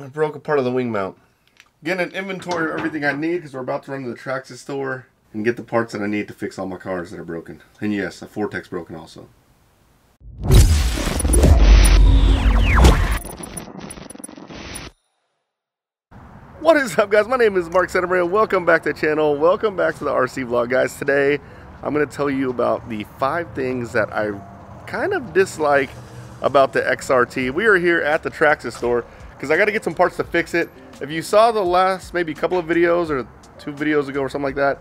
I broke a part of the wing mount. Getting an inventory of everything I need because we're about to run to the Traxxas store and get the parts that I need to fix all my cars that are broken. And yes, a Vortex broken also. What is up, guys? My name is Mark Santamaria. Welcome back to the channel. Welcome back to the RC vlog, guys. Today I'm going to tell you about the 5 things that I kind of dislike about the XRT. We are here at the Traxxas store because I got to get some parts to fix it. If you saw the last maybe couple of videos or 2 videos ago or something like that,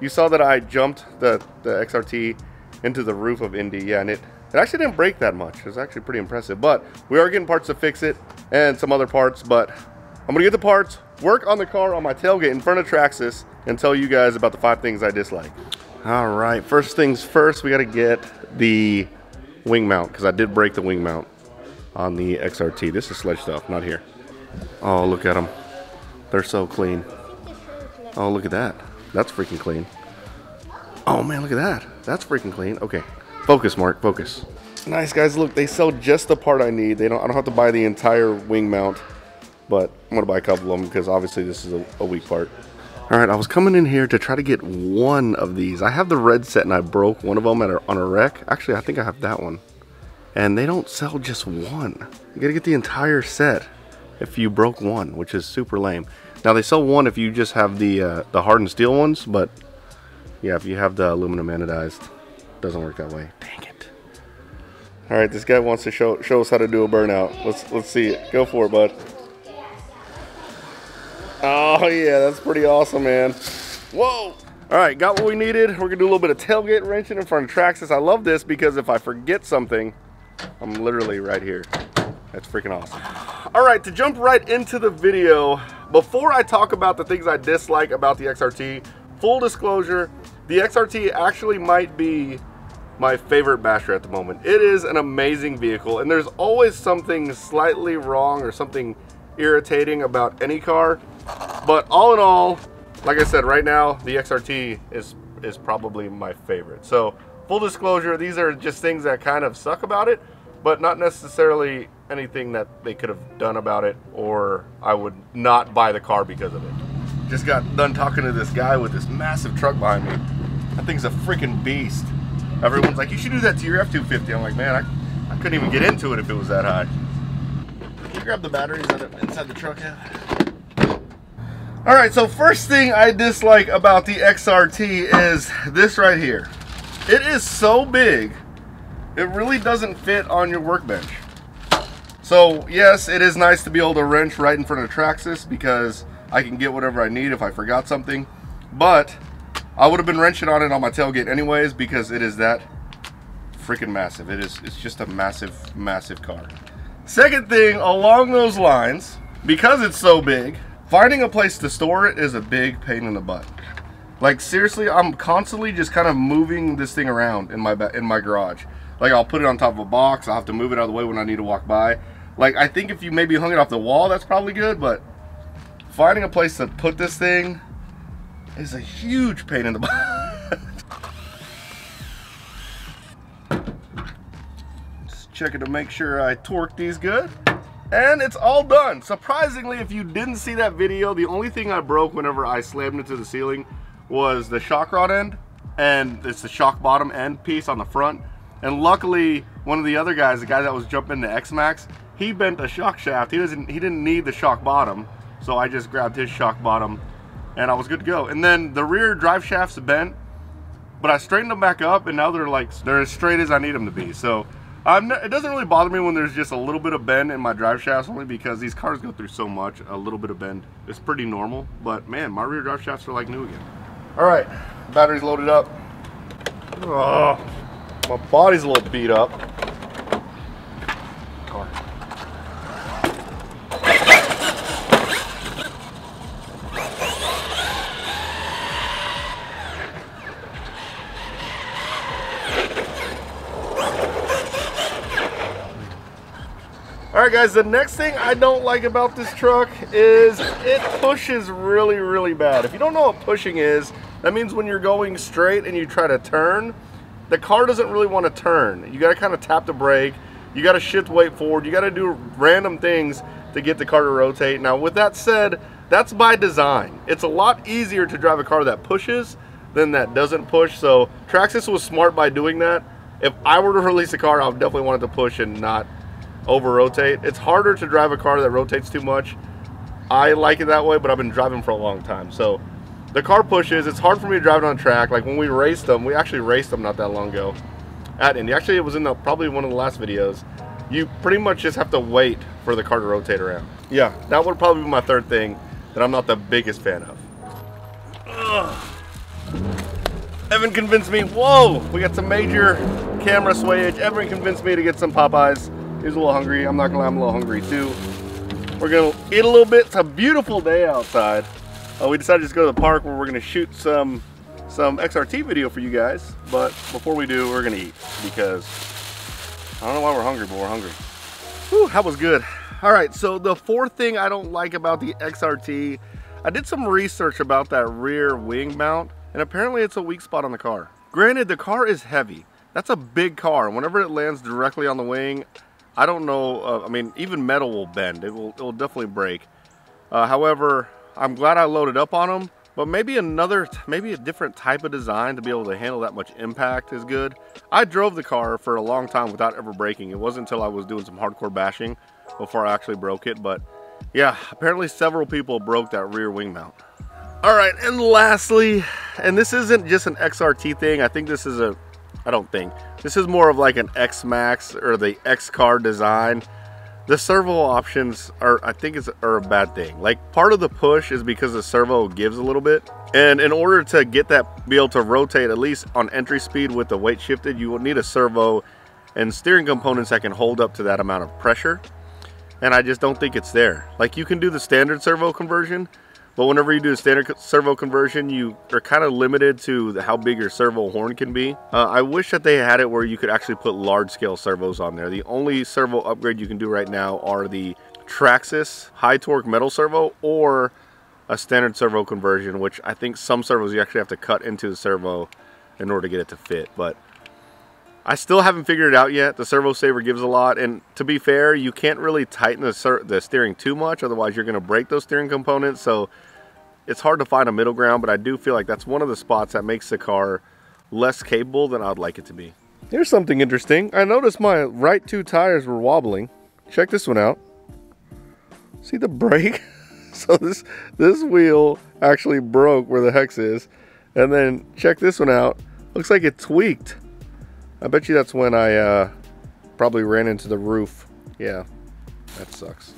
you saw that I jumped the XRT into the roof of Indy. Yeah, and it actually didn't break that much. It was actually pretty impressive. But we are getting parts to fix it and some other parts. But I'm going to get the parts, work on the car on my tailgate in front of Traxxas, and tell you guys about the 5 things I dislike. All right, first things first, we got to get the wing mount because I did break the wing mount on the XRT. This is sledge stuff, not here. Oh, look at them. They're so clean. Oh, look at that. That's freaking clean. Oh man, look at that. That's freaking clean. Okay, focus, Mark, focus. Nice, guys. Look, they sell just the part I need. I don't have to buy the entire wing mount, but I'm gonna buy a couple of them because obviously this is a weak part. All right, I was coming in here to try to get one of these. I have the red set and I broke one of them on a wreck. Actually, I think I have that one. And they don't sell just one. You gotta get the entire set if you broke one, which is super lame. Now they sell one if you just have the hardened steel ones, but yeah, if you have the aluminum anodized, it doesn't work that way. Dang it. All right, this guy wants to show us how to do a burnout. Let's see it. Go for it, bud. Oh yeah, that's pretty awesome, man. Whoa! All right, got what we needed. We're gonna do a little bit of tailgate wrenching in front of Traxxas. I love this because if I forget something, I'm literally right here. That's freaking awesome. All right, to jump right into the video, before I talk about the things I dislike about the XRT, full disclosure, the XRT actually might be my favorite basher at the moment. It is an amazing vehicle, and there's always something slightly wrong or something irritating about any car. But all in all, like I said, right now, the XRT is probably my favorite. So, full disclosure, these are just things that kind of suck about it, but not necessarily anything that they could have done about it, or I would not buy the car because of it. Just got done talking to this guy with this massive truck behind me. That thing's a freaking beast. Everyone's like, you should do that to your F-250. I'm like, man, I couldn't even get into it if it was that high. Can you grab the batteries that are inside the truck? All right, so first thing I dislike about the XRT is this right here. It is so big, it really doesn't fit on your workbench. So yes, it is nice to be able to wrench right in front of Traxxas because I can get whatever I need if I forgot something. But I would have been wrenching on it on my tailgate anyways because it is that freaking massive. It's just a massive, massive car. Second thing along those lines, because it's so big, finding a place to store it is a big pain in the butt. Like seriously, I'm constantly just kind of moving this thing around in my garage. Like I'll put it on top of a box, I'll have to move it out of the way when I need to walk by. Like I think if you maybe hung it off the wall, that's probably good, but finding a place to put this thing is a huge pain in the butt. Just checking to make sure I torque these good. And it's all done. Surprisingly, if you didn't see that video, the only thing I broke whenever I slammed into the ceiling was the shock rod end, and it's the shock bottom end piece on the front. And luckily, one of the other guys, the guy that was jumping to X-Max, he bent a shock shaft. He didn't need the shock bottom, so I just grabbed his shock bottom, and I was good to go. And then the rear drive shafts bent, but I straightened them back up, and now they're as straight as I need them to be. So it doesn't really bother me when there's just a little bit of bend in my drive shafts, only because these cars go through so much. A little bit of bend is pretty normal, but man, my rear drive shafts are like new again. All right, battery's loaded up. Oh, my body's a little beat up. Car. Alright guys, the next thing I don't like about this truck is it pushes really, really bad. If you don't know what pushing is, that means when you're going straight and you try to turn, the car doesn't really want to turn. You got to kind of tap the brake, you got to shift weight forward, you got to do random things to get the car to rotate. Now with that said, that's by design. It's a lot easier to drive a car that pushes than that doesn't push. So Traxxas was smart by doing that. If I were to release a car, I would definitely want it to push and not over rotate. It's harder to drive a car that rotates too much. I like it that way, but I've been driving for a long time. So the car pushes. It's hard for me to drive it on track. Like when we raced them, we actually raced them not that long ago at Indy. Actually, it was in probably one of the last videos. You pretty much just have to wait for the car to rotate around. Yeah, that would probably be my third thing that I'm not the biggest fan of. Ugh. Evan convinced me. Whoa, we got some major camera swayage. Evan convinced me to get some Popeyes. He was a little hungry. I'm not gonna lie, I'm a little hungry too. We're gonna eat a little bit. It's a beautiful day outside. We decided to just go to the park where we're gonna shoot some XRT video for you guys. But before we do, we're gonna eat because I don't know why we're hungry, but we're hungry. Whew, that was good. All right, so the fourth thing I don't like about the XRT, I did some research about that rear wing mount, and apparently it's a weak spot on the car. Granted, the car is heavy. That's a big car. Whenever it lands directly on the wing, I don't know, I mean, even metal will bend. It will definitely break. However, I'm glad I loaded up on them, but maybe a different type of design to be able to handle that much impact is good. I drove the car for a long time without ever breaking. It wasn't until I was doing some hardcore bashing before I actually broke it. But yeah, apparently several people broke that rear wing mount. All right, and lastly, and this isn't just an XRT thing. I think this is this is more of like an X Max or the X car design. The servo options are a bad thing. Like part of the push is because the servo gives a little bit. And in order to get that, be able to rotate at least on entry speed with the weight shifted, you will need a servo and steering components that can hold up to that amount of pressure. And I just don't think it's there. Like you can do the standard servo conversion, but whenever you do the standard servo conversion, you are kind of limited to how big your servo horn can be. I wish that they had it where you could actually put large scale servos on there. The only servo upgrade you can do right now are the Traxxas high torque metal servo or a standard servo conversion, which I think some servos you actually have to cut into the servo in order to get it to fit. But I still haven't figured it out yet. The servo saver gives a lot, and to be fair, you can't really tighten the steering too much, otherwise you're going to break those steering components. So it's hard to find a middle ground, but I do feel like that's one of the spots that makes the car less capable than I'd like it to be. Here's something interesting. I noticed my right two tires were wobbling. Check this one out. See the brake? So this wheel actually broke where the hex is. And then check this one out. Looks like it tweaked. I bet you that's when I probably ran into the roof. Yeah, that sucks.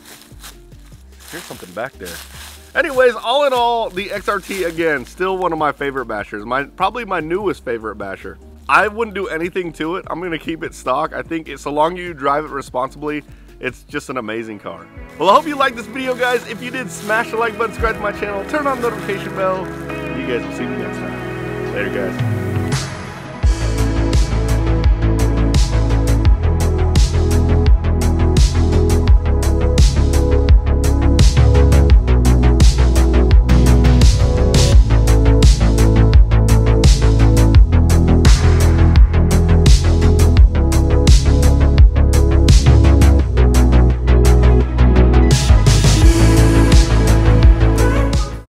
Here's something back there. Anyways, all in all, the XRT, again, still one of my favorite bashers. Probably my newest favorite basher. I wouldn't do anything to it. I'm going to keep it stock. I think so long as you drive it responsibly, it's just an amazing car. Well, I hope you liked this video, guys. If you did, smash the like button, subscribe to my channel, turn on the notification bell. You guys will see me next time. Later, guys.